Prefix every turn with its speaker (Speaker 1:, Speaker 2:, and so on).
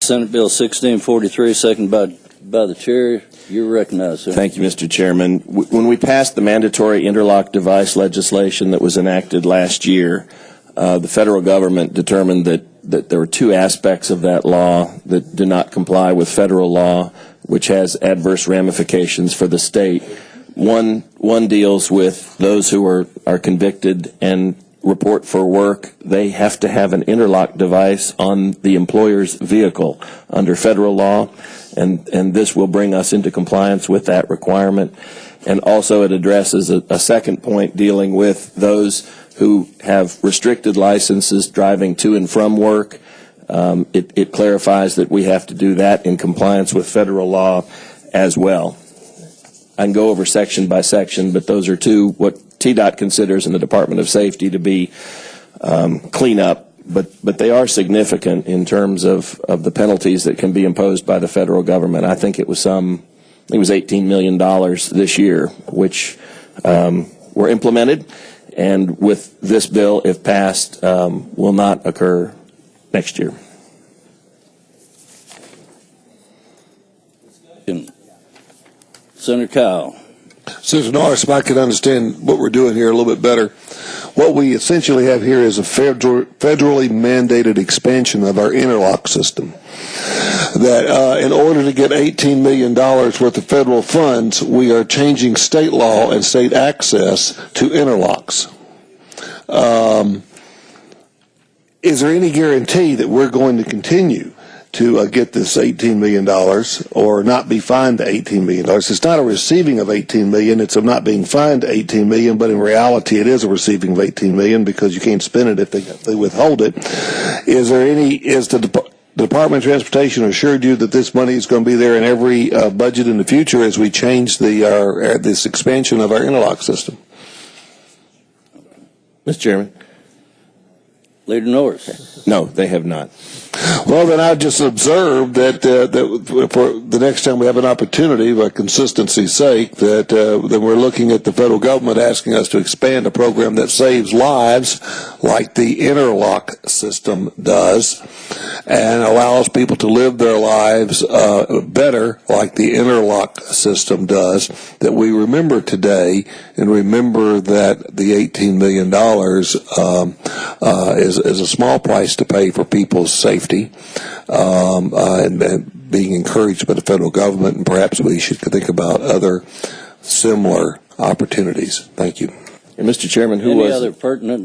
Speaker 1: Senate Bill 1643, second by the chair. You're recognized, sir.
Speaker 2: Thank you, Mr. Chairman. When we passed the mandatory interlock device legislation that was enacted last year, the federal government determined that there were two aspects of that law that do not comply with federal law, which has adverse ramifications for the state. One deals with those who are convicted and report for work. They have to have an interlock device on the employer's vehicle under federal law, and this will bring us into compliance with that requirement. And also it addresses a second point dealing with those who have restricted licenses driving to and from work. It clarifies that we have to do that in compliance with federal law as well. I can go over section by section, but those are two what TDOT considers in the Department of Safety to be cleanup, but they are significant in terms of the penalties that can be imposed by the federal government. I think it was $18 million this year, which were implemented, and with this bill, if passed, will not occur next year.
Speaker 1: Senator Kyle.
Speaker 3: Senator Norris, if I could understand what we're doing here a little bit better, what we essentially have here is a federally mandated expansion of our interlock system. That in order to get $18 million worth of federal funds, we are changing state law and state access to interlocks. Is there any guarantee that we're going to continue to get this $18 million or not be fined $18 million? It's not a receiving of $18 million, it's of not being fined $18 million, but in reality it is a receiving of $18 million because you can't spend it if they withhold it. Is the Department of Transportation assured you that this money is going to be there in every budget in the future as we change this expansion of our interlock system?
Speaker 2: Mr. Chairman.
Speaker 1: Leader Norris.
Speaker 2: No, they have not.
Speaker 3: Well, then I just observed that for the next time we have an opportunity, for consistency's sake, that we're looking at the federal government asking us to expand a program that saves lives like the interlock system does and allows people to live their lives better like the interlock system does, that we remember today and remember that the $18 million is a small price to pay for people's safety and being encouraged by the federal government, and perhaps we should think about other similar opportunities. Thank you.
Speaker 2: And Mr. Chairman,
Speaker 1: Any other pertinent